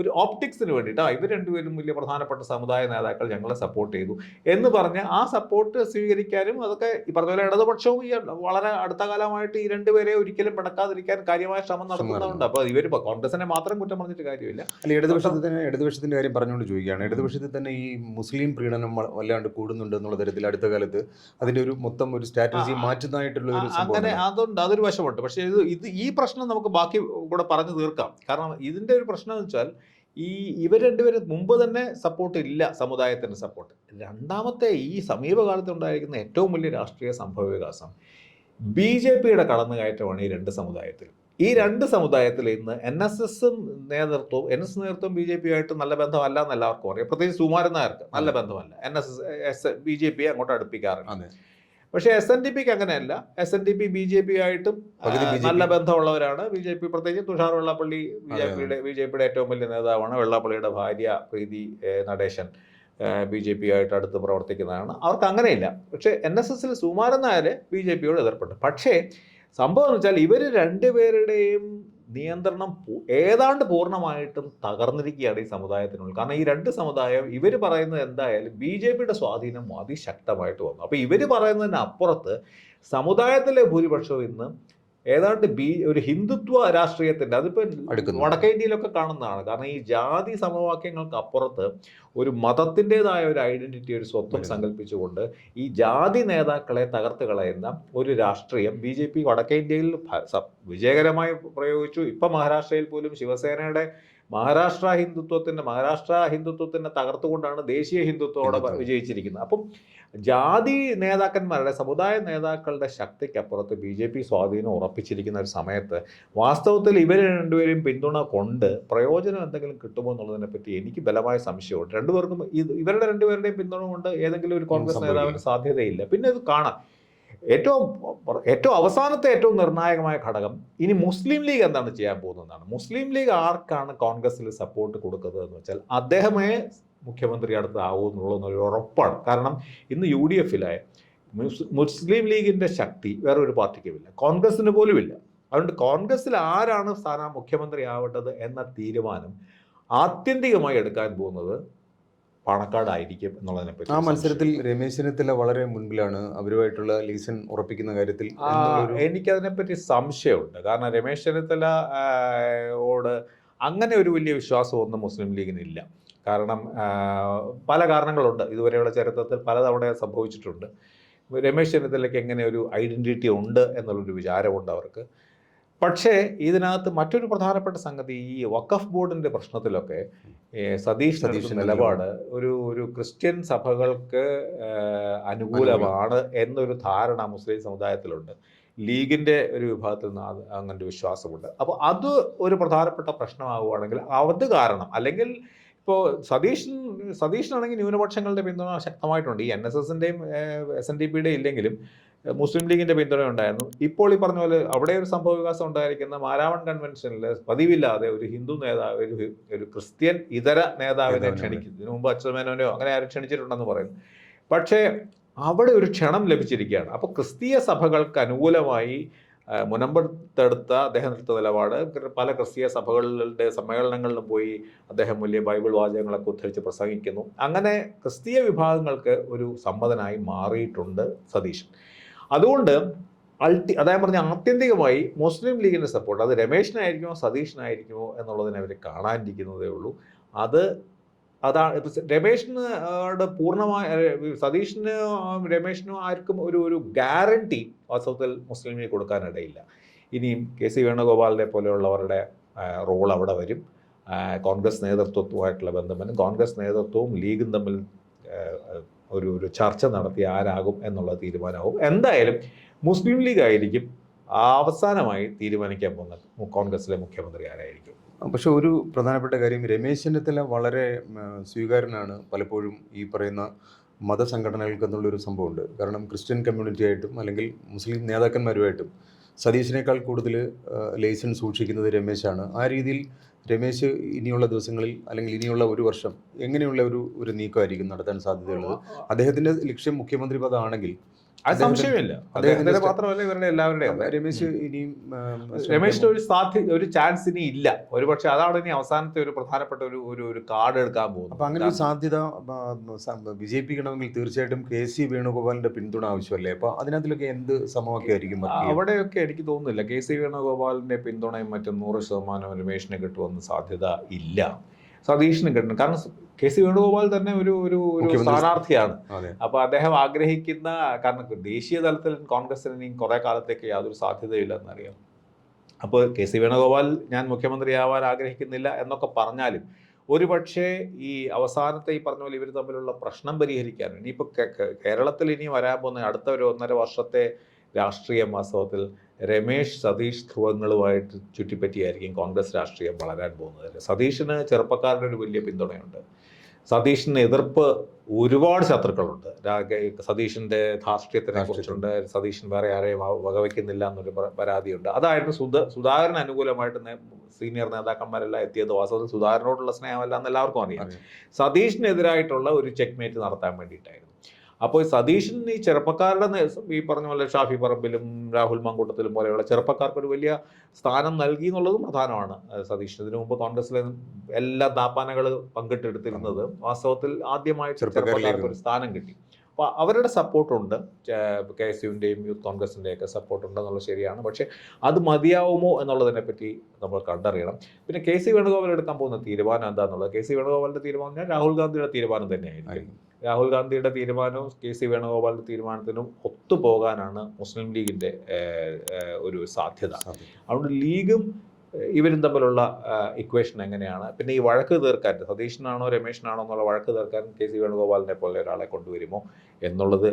ഒരു ഓപ്റ്റിക്സിന് വേണ്ടിയിട്ട് ഇവർ രണ്ടുപേരും വലിയ പ്രധാനപ്പെട്ട സമുദായ നേതാക്കൾ ഞങ്ങളെ സപ്പോർട്ട് ചെയ്തു എന്ന് പറഞ്ഞ് ആ സപ്പോർട്ട് സ്വീകരിക്കാനും അതൊക്കെ ഈ പറഞ്ഞ പോലെ ഇടതുപക്ഷവും ഈ വളരെ അടുത്ത കാലമായിട്ട് ഈ രണ്ടുപേരെ ഒരിക്കലും പിണക്കാതിരിക്കാൻ കാര്യമായ ശ്രമം നടത്തുന്നുണ്ട്. അപ്പോൾ ഇവർ കോൺഗ്രസിനെ മാത്രം കുറ്റം പറഞ്ഞിട്ട് കാര്യമില്ല. ഇടതുപക്ഷത്തിന്റെ കാര്യം പറഞ്ഞുകൊണ്ട് ചോദിക്കുകയാണ്. ഇടതുപക്ഷത്തിൽ തന്നെ ഈ മുസ്ലിം പ്രീണനം വല്ലാണ്ട് കൂടുന്നുണ്ട് എന്നുള്ള തരത്തിൽ അടുത്ത കാലത്ത് അതിന്റെ ഒരു മൊത്തം ഒരു സ്ട്രാറ്റജി മാറ്റുന്നതായിട്ടുള്ള ഒരു അങ്ങനെ അതുണ്ട്, അതൊരു വശമുണ്ട്. പക്ഷേ ഈ പ്രശ്നം നമുക്ക് ബാക്കി കൂടെ പറഞ്ഞു തീർക്കാം. കാരണം ഇതിന്റെ ഒരു പ്രശ്നം എന്ന് വെച്ചാൽ ഇവർ രണ്ടുപേരും മുമ്പ് തന്നെ സപ്പോർട്ട് ഇല്ല, സമുദായത്തിന്റെ സപ്പോർട്ട്. രണ്ടാമത്തെ ഈ സമീപകാലത്ത് ഉണ്ടായിരിക്കുന്ന ഏറ്റവും വലിയ രാഷ്ട്രീയ സംഭവ വികാസം BJPയുടെ കടന്നുകയറ്റമാണ് ഈ രണ്ട് സമുദായത്തിൽ. ഈ രണ്ട് സമുദായത്തിൽ ഇന്ന് NSS നേതൃത്വം BJPയുമായിട്ട് നല്ല ബന്ധമല്ല എന്ന് എല്ലാവർക്കും അറിയാം. പ്രത്യേകിച്ച് സുകുമാരൻ നായർക്ക് നല്ല ബന്ധമല്ല. BJPയെ അങ്ങോട്ട് അടുപ്പിക്കാറുണ്ട്. പക്ഷേ SNDPക്ക് അങ്ങനെയല്ല. SNDP BJPയായിട്ടും നല്ല ബന്ധമുള്ളവരാണ്. BJP പ്രത്യേകിച്ച് തുഷാർ വെള്ളാപ്പള്ളി BJPയുടെ ഏറ്റവും വലിയ നേതാവാണ്. വെള്ളാപ്പള്ളിയുടെ ഭാര്യ പ്രീതി നടേശൻ BJPയുമായിട്ട് അടുത്ത് പ്രവർത്തിക്കുന്നതാണ്. അവർക്ക് അങ്ങനെയില്ല. പക്ഷേ NSSൽ സുകുമാരൻ നായർ BJPയോട് എതിർപ്പുണ്ട്. പക്ഷേ സംഭവം എന്ന് വെച്ചാൽ ഇവർ രണ്ടുപേരുടെയും നിയന്ത്രണം ഏതാണ്ട് പൂർണ്ണമായിട്ടും തകർന്നിരിക്കുകയാണ് ഈ സമുദായത്തിനുള്ളിൽ. കാരണം ഈ രണ്ട് സമുദായം ഇവർ പറയുന്നത് എന്തായാലും BJPയുടെ സ്വാധീനം അതിശക്തമായിട്ട് വന്നു. അപ്പോൾ ഇവർ പറയുന്നതിന് അപ്പുറത്ത് സമുദായത്തിലെ ഭൂരിപക്ഷവും ഇന്ന് ഏതാണ്ട് ഒരു ഹിന്ദുത്വ രാഷ്ട്രീയത്തിൻ്റെ, അതിപ്പോൾ വടക്കേ ഇന്ത്യയിലൊക്കെ കാണുന്നതാണ്. കാരണം ഈ ജാതി സമവാക്യങ്ങൾക്ക് അപ്പുറത്ത് ഒരു മതത്തിൻ്റെതായ ഒരു ഐഡന്റിറ്റി, ഒരു സ്വത്വം സങ്കല്പിച്ചുകൊണ്ട് ഈ ജാതി നേതാക്കളെ തകർത്ത് കളയുന്ന ഒരു രാഷ്ട്രീയം BJP വടക്കേ ഇന്ത്യയിൽ വിജയകരമായി പ്രയോഗിച്ചു. ഇപ്പം മഹാരാഷ്ട്രയിൽ പോലും ശിവസേനയുടെ മഹാരാഷ്ട്ര ഹിന്ദുത്വത്തിനെ തകർത്തുകൊണ്ടാണ് ദേശീയ ഹിന്ദുത്വത്തോടെ വിജയിച്ചിരിക്കുന്നത്. അപ്പം ജാതി നേതാക്കന്മാരുടെ, സമുദായ നേതാക്കളുടെ ശക്തിക്കപ്പുറത്ത് BJP സ്വാധീനം ഉറപ്പിച്ചിരിക്കുന്ന ഒരു സമയത്ത് വാസ്തവത്തിൽ ഇവർ രണ്ടുപേരും പിന്തുണ കൊണ്ട് പ്രയോജനം എന്തെങ്കിലും കിട്ടുമോ എന്നുള്ളതിനെ പറ്റി എനിക്ക് ബലമായ സംശയമുണ്ട്. രണ്ടുപേർക്കും ഇവരുടെ രണ്ടുപേരുടെയും പിന്തുണ കൊണ്ട് ഏതെങ്കിലും ഒരു കോൺഗ്രസ് നേതാവിന് സാധ്യതയില്ല. പിന്നെ ഇത് കാണാം. ഏറ്റവും അവസാനത്തെ ഏറ്റവും നിർണായകമായ ഘടകം ഇനി മുസ്ലിം ലീഗ് എന്താണ് ചെയ്യാൻ പോകുന്നതാണ്. മുസ്ലിം ലീഗ് ആർക്കാണ് കോൺഗ്രസിൽ സപ്പോർട്ട് കൊടുക്കുന്നത് എന്ന് വെച്ചാൽ അദ്ദേഹമേ മുഖ്യമന്ത്രി അടുത്താവുമെന്നുള്ളൊരു ഉറപ്പാണ്. കാരണം ഇന്ന് UDFിലായ മുസ്ലിം ലീഗിൻ്റെ ശക്തി വേറെ ഒരു പാർട്ടിക്കുമില്ല, കോൺഗ്രസിന് പോലുമില്ല. അതുകൊണ്ട് കോൺഗ്രസിൽ ആരാണ് മുഖ്യമന്ത്രി ആവേണ്ടത് എന്ന തീരുമാനം ആത്യന്തികമായി എടുക്കാൻ പോകുന്നത് പാണക്കാടായിരിക്കും എന്നുള്ളതിനെപ്പറ്റി. ആ മത്സരത്തിൽ രമേശ് ചെന്നിത്തല വളരെ മുൻപിലാണ് അവരുമായിട്ടുള്ള ലീസൺ ഉറപ്പിക്കുന്ന കാര്യത്തിൽ. എനിക്കതിനെപ്പറ്റി സംശയമുണ്ട്. കാരണം രമേശ് ചെന്നിത്തലയോട് അങ്ങനെ ഒരു വലിയ വിശ്വാസമൊന്നും മുസ്ലിം ലീഗിനില്ല. കാരണം പല കാരണങ്ങളുണ്ട്. ഇതുവരെയുള്ള ചരിത്രത്തിൽ പലതവണ സംഭവിച്ചിട്ടുണ്ട്. രമേശ് ചെന്നിത്തലയ്ക്ക് എങ്ങനെ ഒരു ഐഡൻറ്റിറ്റി ഉണ്ട് എന്നുള്ളൊരു വിചാരമുണ്ട് അവർക്ക്. പക്ഷേ ഇതിനകത്ത് മറ്റൊരു പ്രധാനപ്പെട്ട സംഗതി, ഈ വഖഫ് ബോർഡിൻ്റെ പ്രശ്നത്തിലൊക്കെ സതീഷ് നിലപാട് ഒരു ക്രിസ്ത്യൻ സഭകൾക്ക് അനുകൂലമാണ് എന്നൊരു ധാരണ മുസ്ലിം സമുദായത്തിലുണ്ട്. ലീഗിൻ്റെ ഒരു വിഭാഗത്തിൽ നിന്ന് അങ്ങനൊരു വിശ്വാസമുണ്ട്. അപ്പോൾ അത് ഒരു പ്രധാനപ്പെട്ട പ്രശ്നമാവുകയാണെങ്കിൽ അത് കാരണം, അല്ലെങ്കിൽ ഇപ്പോൾ സതീഷിനാണെങ്കിൽ ന്യൂനപക്ഷങ്ങളുടെ പിന്തുണ ശക്തമായിട്ടുണ്ട്. ഈ NSSൻ്റെയും SNDPയുടെയും ഇല്ലെങ്കിലും മുസ്ലിം ലീഗിൻ്റെ പിന്തുണ ഉണ്ടായിരുന്നു. ഇപ്പോൾ ഈ പറഞ്ഞ പോലെ അവിടെ ഒരു സംഭവ വികാസം ഉണ്ടായിരിക്കുന്ന മാരാമൺ കൺവെൻഷനിൽ പതിവില്ലാതെ ഒരു ഹിന്ദു നേതാവ് ഒരു ക്രിസ്ത്യൻ ഇതര നേതാവിനെ ക്ഷണിക്കും. ഇതിനു മുമ്പ് അച്യുതമേനോനോ അങ്ങനെ ആരും ക്ഷണിച്ചിട്ടുണ്ടെന്ന് പറയുന്നു. പക്ഷേ അവിടെ ഒരു ക്ഷണം ലഭിച്ചിരിക്കുകയാണ്. അപ്പോൾ ക്രിസ്തീയ സഭകൾക്ക് അനുകൂലമായി മുനമ്പെടുത്ത അദ്ദേഹം എടുത്ത നിലപാട് പല ക്രിസ്തീയ സഭകളുടെ സമ്മേളനങ്ങളിലും പോയി അദ്ദേഹം വലിയ ബൈബിൾ വാചകങ്ങളൊക്കെ ഉദ്ധരിച്ച് പ്രസംഗിക്കുന്നു. അങ്ങനെ ക്രിസ്തീയ വിഭാഗങ്ങൾക്ക് ഒരു സമ്മതനായി മാറിയിട്ടുണ്ട് സതീശൻ. അതുകൊണ്ട് അതായത് പറഞ്ഞ ആത്യന്തികമായി മുസ്ലിം ലീഗിൻ്റെ സപ്പോർട്ട് അത് രമേശിനായിരിക്കുമോ സതീഷിനായിരിക്കുമോ എന്നുള്ളതിനെ അവർ കാണാനിരിക്കുന്നതേ ഉള്ളൂ. അതാണ് രമേശിന് പൂർണ്ണമായ സതീഷിന് രമേശിനും ആർക്കും ഒരു ഗ്യാരണ്ടി വാസ്തവത്തിൽ മുസ്ലിം ലീഗ് കൊടുക്കാനിടയില്ല. ഇനിയും കെ.സി. വേണുഗോപാലിനെ പോലെയുള്ളവരുടെ റോൾ അവിടെ വരും. കോൺഗ്രസ് നേതൃത്വവുമായിട്ടുള്ള ബന്ധം വരും. കോൺഗ്രസ് നേതൃത്വവും ലീഗും തമ്മിൽ ഒരു ചർച്ച നടത്തി ആരാകും എന്നുള്ള തീരുമാനമാവും. എന്തായാലും മുസ്ലിം ലീഗ് ആയിരിക്കും അവസാനമായി തീരുമാനിക്കാൻ പോകുന്ന കോൺഗ്രസിലെ മുഖ്യമന്ത്രി ആരായിരിക്കും. പക്ഷെ ഒരു പ്രധാനപ്പെട്ട കാര്യം, രമേശ് ചെന്നിത്തല വളരെ സ്വീകാര്യനാണ് പലപ്പോഴും ഈ പറയുന്ന മതസംഘടനകൾക്ക് എന്നുള്ളൊരു സംഭവമുണ്ട്. കാരണം ക്രിസ്ത്യൻ കമ്മ്യൂണിറ്റി ആയിട്ടും അല്ലെങ്കിൽ മുസ്ലിം നേതാക്കന്മാരുമായിട്ടും സതീശിനേക്കാൾ കൂടുതൽ ലൈസൻസ് സൂക്ഷിക്കുന്നത് രമേശാണ്. ആ രീതിയിൽ രമേശ് ഇനിയുള്ള ദിവസങ്ങളിൽ അല്ലെങ്കിൽ ഇനിയുള്ള ഒരു വർഷം എങ്ങനെയുള്ള ഒരു നീക്കമായിരിക്കും നടത്താൻ സാധ്യതയുള്ളത്? അദ്ദേഹത്തിൻ്റെ ലക്ഷ്യം മുഖ്യമന്ത്രി പദമാണെങ്കിൽ അത് സംശയമില്ല. അദ്ദേഹത്തിന്റെ മാത്രമല്ല ഇവരുടെ എല്ലാവരുടെയും. രമേശ് ഇനിയും രമേശിന് ഒരു ചാൻസ് ഇനി ഇല്ല. ഒരുപക്ഷെ അതാണ് ഇനി അവസാനത്തെ ഒരു പ്രധാനപ്പെട്ട ഒരു കാർഡ് എടുക്കാൻ പോകുന്നത്. അപ്പൊ അങ്ങനെ ഒരു സാധ്യത വിജയിപ്പിക്കണമെങ്കിൽ തീർച്ചയായിട്ടും കെ.സി. വേണുഗോപാലിന്റെ പിന്തുണ ആവശ്യമല്ലേ? അപ്പൊ അതിനകത്തിലൊക്കെ എന്ത് സമവാക്യമായിരിക്കും? അവിടെയൊക്കെ എനിക്ക് തോന്നുന്നില്ല കെ.സി. വേണുഗോപാലിന്റെ പിന്തുണയും മറ്റും 100% രമേശിന് കിട്ടുമെന്ന് സാധ്യത ഇല്ല. സതീഷിന് കിട്ടണം. കാരണം കെ.സി. വേണുഗോപാൽ തന്നെ ഒരു സ്ഥാനാർത്ഥിയാണ്. അപ്പോൾ അദ്ദേഹം ആഗ്രഹിക്കുന്ന, കാരണം ദേശീയ തലത്തിൽ കോൺഗ്രസിന് ഇനി കുറേ കാലത്തേക്ക് യാതൊരു സാധ്യതയില്ലെന്നറിയാം. അപ്പോൾ കെ.സി. വേണുഗോപാൽ ഞാൻ മുഖ്യമന്ത്രിയാവാൻ ആഗ്രഹിക്കുന്നില്ല എന്നൊക്കെ പറഞ്ഞാലും ഒരുപക്ഷെ ഈ അവസാനത്തെ ഈ പറഞ്ഞ പോലെ ഇവർ തമ്മിലുള്ള പ്രശ്നം പരിഹരിക്കാനും ഇനിയിപ്പോൾ കേരളത്തിൽ ഇനി വരാൻ പോകുന്ന അടുത്ത ഒരു 1.5 വർഷത്തെ രാഷ്ട്രീയ വാസ്തവത്തിൽ രമേശ് സതീഷ് ധ്രുവങ്ങളുമായിട്ട് ചുറ്റിപ്പറ്റിയായിരിക്കും കോൺഗ്രസ് രാഷ്ട്രീയം വളരാൻ പോകുന്നത്. സതീഷിന് ചെറുപ്പക്കാരുടെ ഒരു വലിയ പിന്തുണയുണ്ട്. സതീഷിന് എതിർപ്പ് ഒരുപാട് ശത്രുക്കളുണ്ട്. സതീഷിൻ്റെ ധാർഷ്ട്യത്തിനെ കുറിച്ചുണ്ട്. സതീശൻ വേറെ ആരെയും വകവയ്ക്കുന്നില്ല എന്നൊരു പരാതിയുണ്ട്. അതായിരുന്നു സുധാകരന് അനുകൂലമായിട്ട് സീനിയർ നേതാക്കന്മാരെല്ലാം എത്തിയത്. വാസ്തവത്തിൽ സുധാകരനോടുള്ള സ്നേഹമല്ല എന്ന് എല്ലാവർക്കും അറിയാം. സതീഷിനെതിരായിട്ടുള്ള ഒരു ചെക്ക്മേറ്റ് നടത്താൻ വേണ്ടിയിട്ടായിരുന്നു. അപ്പോൾ സതീഷിന് ഈ ചെറുപ്പക്കാരുടെ ഈ പറഞ്ഞ പോലെ ഷാഫി പറമ്പിലും രാഹുൽ മാങ്കൂട്ടത്തിലും പോലെയുള്ള ചെറുപ്പക്കാർക്ക് ഒരു വലിയ സ്ഥാനം നൽകി എന്നുള്ളതും പ്രധാനമാണ്. സതീഷിന് ഇതിനു മുമ്പ് കോൺഗ്രസിലെ എല്ലാ താപ്പാനകൾ പങ്കിട്ടെടുത്തിരുന്നത് വാസ്തവത്തിൽ ആദ്യമായി ചെറുപ്പക്കാർക്ക് ഒരു സ്ഥാനം കിട്ടി. അപ്പോൾ അവരുടെ സപ്പോർട്ടുണ്ട്. കെ.എസ്.യുവിൻ്റെയും യൂത്ത് കോൺഗ്രസിൻ്റെയൊക്കെ സപ്പോർട്ടുണ്ട് എന്നുള്ളത് ശരിയാണ്. പക്ഷേ അത് മതിയാവുമോ എന്നുള്ളതിനെ പറ്റി നമ്മൾ കണ്ടറിയണം. പിന്നെ കെ.സി. വേണുഗോപാൽ എടുക്കാൻ പോകുന്ന തീരുമാനം എന്താണെന്നുള്ളത്, കെ.സി. വേണുഗോപാലിൻ്റെ തീരുമാനം രാഹുൽ ഗാന്ധിയുടെ തീരുമാനം തന്നെയായിരിക്കും. രാഹുൽ ഗാന്ധിയുടെ തീരുമാനവും കെ.സി. വേണുഗോപാലിൻ്റെ തീരുമാനത്തിനും ഒത്തുപോകാനാണ് മുസ്ലിം ലീഗിൻ്റെ ഒരു സാധ്യത. അതുകൊണ്ട് ലീഗും ഇവരും തമ്മിലുള്ള ഇക്വേഷൻ എങ്ങനെയാണ്, പിന്നെ ഈ വഴക്ക് തീർക്കാൻ സതീഷിനാണോ രമേശിനാണോ എന്നുള്ള വഴക്ക് തീർക്കാൻ കെ.സി. വേണുഗോപാലിനെ പോലെ ഒരാളെ കൊണ്ടുവരുമോ എന്നുള്ളത്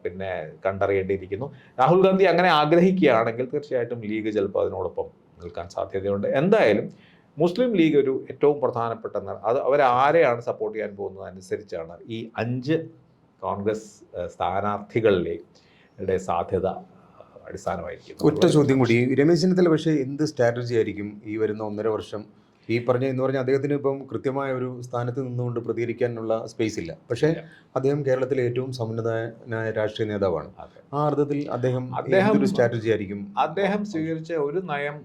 പിന്നെ കണ്ടറിയേണ്ടിയിരിക്കുന്നു. രാഹുൽ ഗാന്ധി അങ്ങനെ ആഗ്രഹിക്കുകയാണെങ്കിൽ തീർച്ചയായിട്ടും ലീഗ് ചിലപ്പോൾ അതിനോടൊപ്പം നിൽക്കാൻ സാധ്യതയുണ്ട്. എന്തായാലും മുസ്ലിം ലീഗ് ഒരു ഏറ്റവും പ്രധാനപ്പെട്ട അത് അവരാരെയാണ് സപ്പോർട്ട് ചെയ്യാൻ പോകുന്നത് അനുസരിച്ചാണ് ഈ 5 കോൺഗ്രസ് സ്ഥാനാർത്ഥികളുടെ സാധ്യത അടിസ്ഥാനമായിരിക്കും. ഒറ്റ ചോദ്യം കൂടി, രമേശ് ചെന്നിത്തല പക്ഷേ എന്ത് സ്ട്രാറ്റജി ആയിരിക്കും ഈ വരുന്ന 1.5 വർഷം? ഈ എന്ന് പറഞ്ഞാൽ അദ്ദേഹത്തിന് ഇപ്പം കൃത്യമായ ഒരു സ്ഥാനത്ത് നിന്നുകൊണ്ട് പ്രതികരിക്കാനുള്ള സ്പേസ് ഇല്ല. പക്ഷേ അദ്ദേഹം കേരളത്തിലെ ഏറ്റവും സമുന്നതനായ രാഷ്ട്രീയ നേതാവാണ്. ആ അർത്ഥത്തിൽ അദ്ദേഹം ഒരു സ്ട്രാറ്റജി ആയിരിക്കും അദ്ദേഹം സ്വീകരിച്ച ഒരു നയം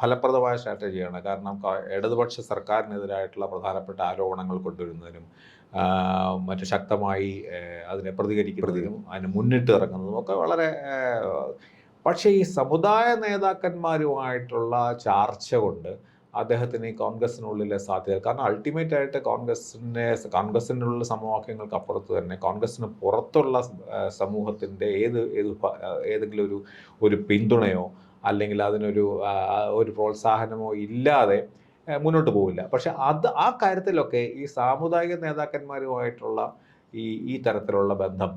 ഫലപ്രദമായ സ്ട്രാറ്റജിയാണ്. കാരണം ഇടതുപക്ഷ സർക്കാരിനെതിരായിട്ടുള്ള പ്രധാനപ്പെട്ട ആരോപണങ്ങൾ കൊണ്ടുവരുന്നതിനും മറ്റു ശക്തമായി അതിനെ പ്രതികരിക്കുന്നതിനും അതിന് മുന്നിട്ട് ഇറങ്ങുന്നതും ഒക്കെ വളരെ. പക്ഷേ ഈ സമുദായ നേതാക്കന്മാരുമായിട്ടുള്ള ചർച്ച കൊണ്ട് അദ്ദേഹത്തിന് ഈ കോൺഗ്രസിനുള്ളിലെ സാധ്യത, കാരണം അൾട്ടിമേറ്റ് ആയിട്ട് കോൺഗ്രസിനുള്ള സമവാക്യങ്ങൾക്ക് അപ്പുറത്ത് തന്നെ കോൺഗ്രസിന് പുറത്തുള്ള സമൂഹത്തിൻ്റെ ഏതെങ്കിലും ഒരു പിന്തുണയോ അല്ലെങ്കിൽ അതിനൊരു പ്രോത്സാഹനമോ ഇല്ലാതെ മുന്നോട്ട് പോവില്ല. പക്ഷെ ആ കാര്യത്തിലൊക്കെ ഈ സാമുദായിക നേതാക്കന്മാരുമായിട്ടുള്ള ഈ തരത്തിലുള്ള ബന്ധം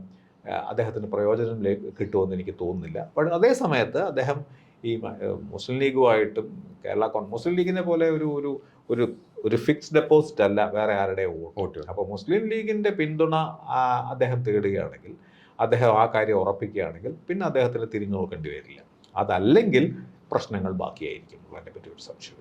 അദ്ദേഹത്തിന് പ്രയോജനം കിട്ടുമെന്ന് എനിക്ക് തോന്നുന്നില്ല. പക്ഷേ അതേ സമയത്ത് അദ്ദേഹം ഈ മുസ്ലിം ലീഗുമായിട്ടും മുസ്ലിം ലീഗിനെ പോലെ ഒരു ഫിക്സ്ഡ് ഡെപ്പോസിറ്റ് അല്ല വേറെ ആരുടെ വോട്ട്. അപ്പോൾ മുസ്ലിം ലീഗിൻ്റെ പിന്തുണ അദ്ദേഹം തേടുകയാണെങ്കിൽ, അദ്ദേഹം ആ കാര്യം ഉറപ്പിക്കുകയാണെങ്കിൽ പിന്നെ അദ്ദേഹത്തിന് തിരിഞ്ഞു നോക്കേണ്ടി വരില്ല. അതല്ലെങ്കിൽ പ്രശ്നങ്ങൾ ബാക്കിയായിരിക്കും. അതിനെപ്പറ്റി ഒരു സംശയം.